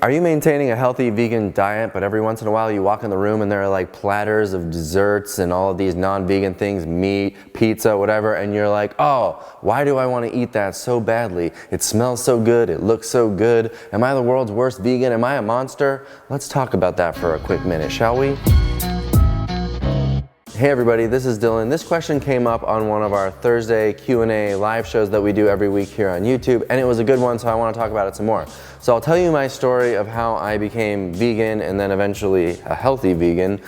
Are you maintaining a healthy vegan diet, but every once in a while you walk in the room and there are like platters of desserts and all of these non-vegan things, meat, pizza, whatever, and you're like, oh, why do I want to eat that so badly? It smells so good, it looks so good. Am I the world's worst vegan? Am I a monster? Let's talk about that for a quick minute, shall we? Hey everybody, this is Dylan. This question came up on one of our Thursday Q&A live shows that we do every week here on YouTube, and it was a good one, so I want to talk about it some more. So I'll tell you my story of how I became vegan and then eventually a healthy vegan.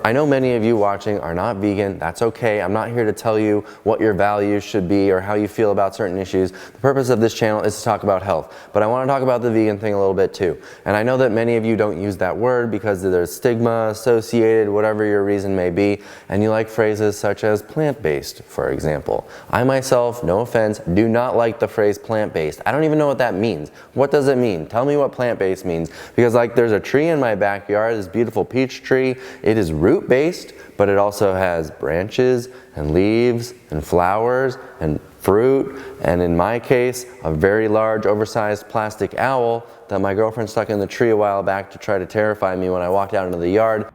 I know many of you watching are not vegan. That's okay. I'm not here to tell you what your values should be or how you feel about certain issues. The purpose of this channel is to talk about health, but I want to talk about the vegan thing a little bit too. And I know that many of you don't use that word because there's stigma associated, whatever your reason may be, and you like phrases such as plant-based, for example. I myself, no offense, do not like the phrase plant-based. I don't even know what that means. What does it mean? Tell me what plant-based means. Because like there's a tree in my backyard, this beautiful peach tree. It is root-based, but it also has branches and leaves and flowers and fruit, and in my case, a very large oversized plastic owl that my girlfriend stuck in the tree a while back to try to terrify me when I walked out into the yard.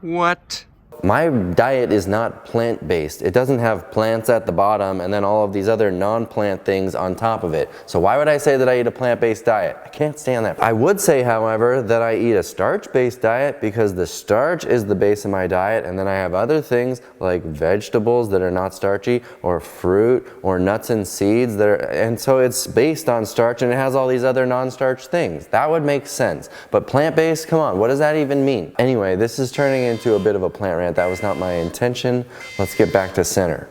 What? My diet is not plant-based. It doesn't have plants at the bottom and then all of these other non-plant things on top of it. So why would I say that I eat a plant-based diet? I can't stand that. I would say, however, that I eat a starch-based diet because the starch is the base of my diet, and then I have other things like vegetables that are not starchy, or fruit, or nuts and seeds that are, and so it's based on starch and it has all these other non-starch things. That would make sense. But plant-based, come on, what does that even mean? Anyway, this is turning into a bit of a plant rant. That was not my intention. Let's get back to center.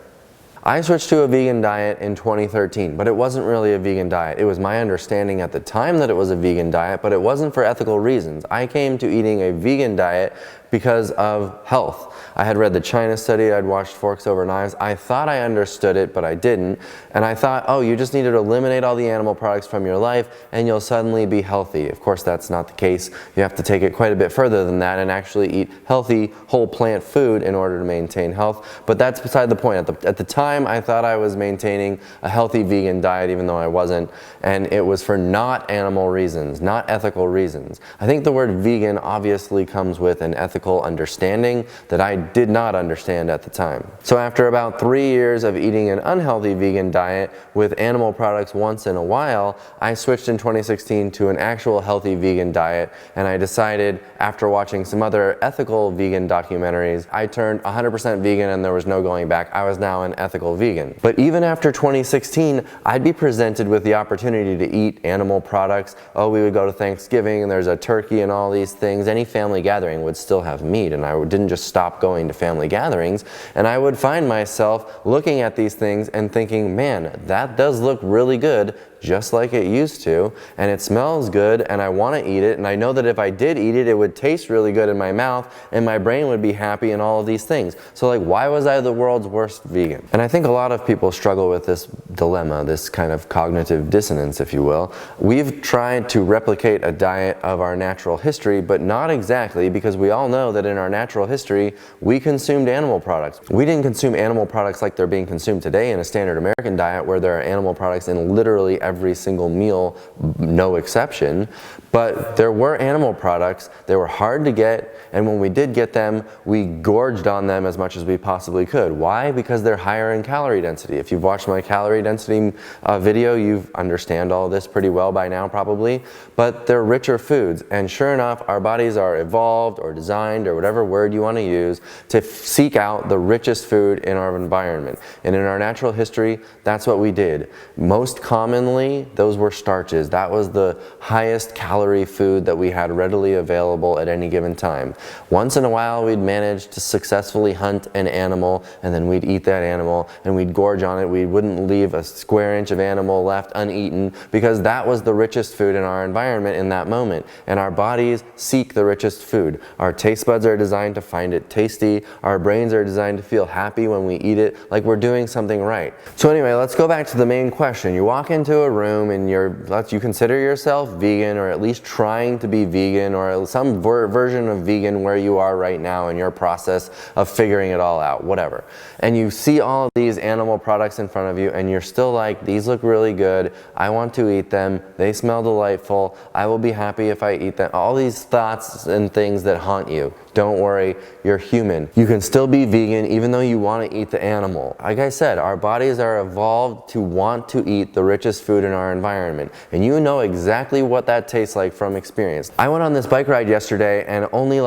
I switched to a vegan diet in 2013, but it wasn't really a vegan diet. It was my understanding at the time that it was a vegan diet, but it wasn't for ethical reasons. I came to eating a vegan diet because of health. I had read the China study, I'd watched Forks Over Knives. I thought I understood it, but I didn't. And I thought, oh, you just needed to eliminate all the animal products from your life and you'll suddenly be healthy. Of course, that's not the case. You have to take it quite a bit further than that and actually eat healthy, whole plant food in order to maintain health. But that's beside the point. At the time, I thought I was maintaining a healthy vegan diet, even though I wasn't. And it was for not animal reasons, not ethical reasons. I think the word vegan obviously comes with an ethical understanding that I did not understand at the time. So after about 3 years of eating an unhealthy vegan diet with animal products once in a while, I switched in 2016 to an actual healthy vegan diet, and I decided after watching some other ethical vegan documentaries, I turned 100% vegan and there was no going back. I was now an ethical vegan. But even after 2016, I'd be presented with the opportunity to eat animal products. Oh, we would go to Thanksgiving and there's a turkey and all these things. Any family gathering would still have meat, and I didn't just stop going to family gatherings, and I would find myself looking at these things and thinking, man, that does look really good, just like it used to, and it smells good, and I want to eat it, and I know that if I did eat it, it would taste really good in my mouth, and my brain would be happy, and all of these things. So like, why was I the world's worst vegan? And I think a lot of people struggle with this dilemma, this kind of cognitive dissonance, if you will. We've tried to replicate a diet of our natural history, but not exactly, because we all know that in our natural history, we consumed animal products. We didn't consume animal products like they're being consumed today in a standard American diet, where there are animal products in literally every single meal, no exception. But there were animal products. They were hard to get, and when we did get them, we gorged on them as much as we possibly could. Why? Because they're higher in calorie density. If you've watched my calorie density video, you understand all this pretty well by now probably, but they're richer foods, and sure enough, our bodies are evolved or designed, or whatever word you want to use, to seek out the richest food in our environment. And in our natural history, that's what we did. Most commonly, those were starches. That was the highest calorie food that we had readily available at any given time. Once in a while, we'd manage to successfully hunt an animal, and then we'd eat that animal, and we'd gorge on it. We wouldn't leave a square inch of animal left uneaten, because that was the richest food in our environment in that moment. And our bodies seek the richest food. Our taste buds are designed to find it tasty. Our brains are designed to feel happy when we eat it, like we're doing something right. So anyway, let's go back to the main question. You walk into a room and you consider yourself vegan, or at least trying to be vegan, or some version of vegan where you are right now in your process of figuring it all out, whatever. And you see all of these animal products in front of you and you're still like, these look really good, I want to eat them, they smell delightful, I will be happy if I eat them. All these thoughts and things that haunt you. Don't worry, you're human. You can still be vegan even though you want to eat the animal. Like I said, our bodies are evolved to want to eat the richest food in our environment. And you know exactly what that tastes like from experience. I went on this bike ride yesterday and only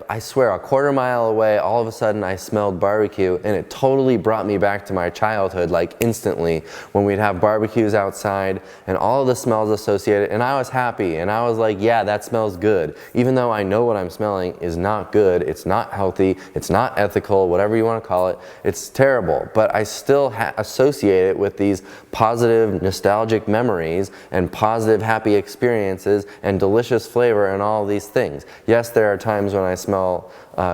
I swear, a quarter mile away, all of a sudden I smelled barbecue, and it totally brought me back to my childhood, like instantly, when we'd have barbecues outside and all of the smells associated, and I was happy and I was like, yeah, that smells good. Even though I know what I'm smelling is not good. It's not healthy, it's not ethical, whatever you want to call it, it's terrible, but I still associate it with these positive nostalgic memories and positive happy experiences and delicious flavor and all these things. Yes, there are times when I smell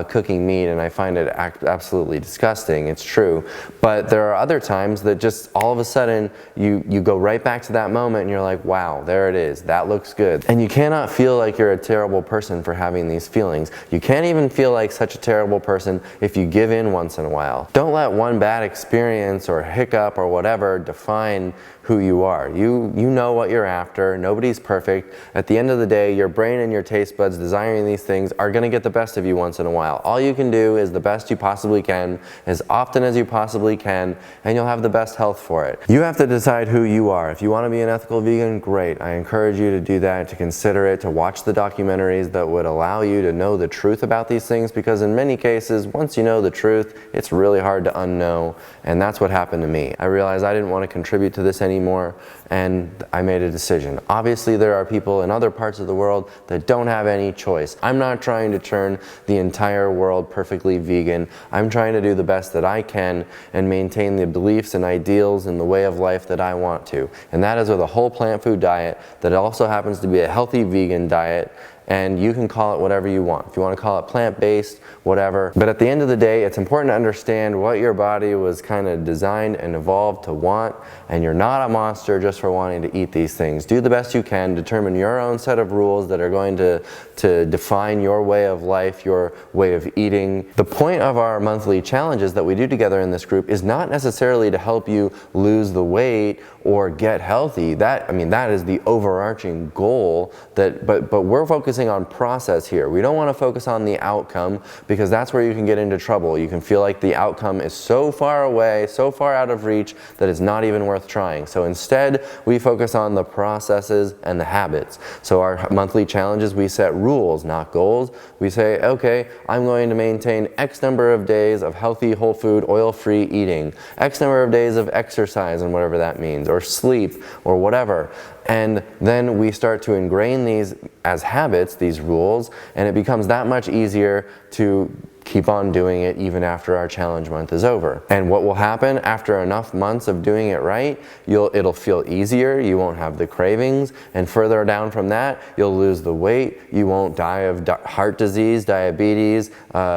cooking meat and I find it absolutely disgusting, it's true, but there are other times that just all of a sudden you go right back to that moment and you're like, wow, there it is, that looks good. And you cannot feel like you're a terrible person for having these feelings. You can't even feel like such a terrible person if you give in once in a while. Don't let one bad experience or hiccup or whatever define who you are. You know what you're after. Nobody's perfect. At the end of the day, your brain and your taste buds desiring these things are going to get the best of you once in a while. All you can do is the best you possibly can, as often as you possibly can, and you'll have the best health for it. You have to decide who you are. If you want to be an ethical vegan, great. I encourage you to do that, to consider it, to watch the documentaries that would allow you to know the truth about these things, because in many cases, once you know the truth, it's really hard to unknow, and that's what happened to me. I realized I didn't want to contribute to this anymore, and I made a decision. Obviously, there are people in other parts of the world that don't have any choice. I'm not trying to turn the entire world perfectly vegan. I'm trying to do the best that I can and maintain the beliefs and ideals and the way of life that I want to. And that is with a whole plant food diet that also happens to be a healthy vegan diet. And you can call it whatever you want. If you want to call it plant-based, whatever. But at the end of the day, it's important to understand what your body was kind of designed and evolved to want, and you're not a monster just for wanting to eat these things. Do the best you can, determine your own set of rules that are going to define your way of life, your way of eating. The point of our monthly challenges that we do together in this group is not necessarily to help you lose the weight or get healthy. That is the overarching goal, but we're focusing on process here. We don't want to focus on the outcome, because that's where you can get into trouble. You can feel like the outcome is so far away, so far out of reach, that it's not even worth trying. So instead, we focus on the processes and the habits. So our monthly challenges, we set rules, not goals. We say, okay, I'm going to maintain X number of days of healthy, whole food, oil-free eating, X number of days of exercise, and whatever that means, or sleep, or whatever. And then we start to ingrain these as habits, these rules, and it becomes that much easier to keep on doing it even after our challenge month is over. And what will happen after enough months of doing it right, it'll feel easier, you won't have the cravings, and further down from that, you'll lose the weight, you won't die of heart disease, diabetes,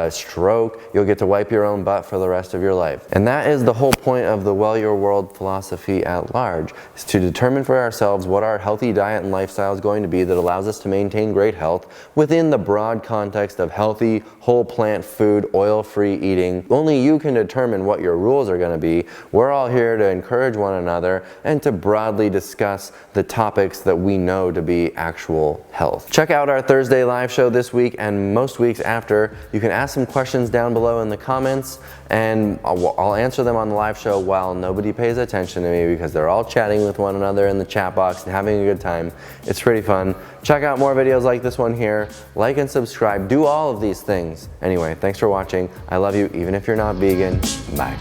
stroke, you'll get to wipe your own butt for the rest of your life. And that is the whole point of the Well Your World philosophy at large, is to determine for ourselves what our healthy diet and lifestyle is going to be that allows us to maintain great health within the broad context of healthy, whole plant food, oil-free eating. Only you can determine what your rules are going to be. We're all here to encourage one another and to broadly discuss the topics that we know to be actual health. Check out our Thursday live show this week and most weeks after. You can ask some questions down below in the comments, and I'll answer them on the live show while nobody pays attention to me, because they're all chatting with one another in the chat box and having a good time. It's pretty fun. Check out more videos like this one here. Like and subscribe. Do all of these things. Anyway, thanks for watching. I love you even if you're not vegan. Bye.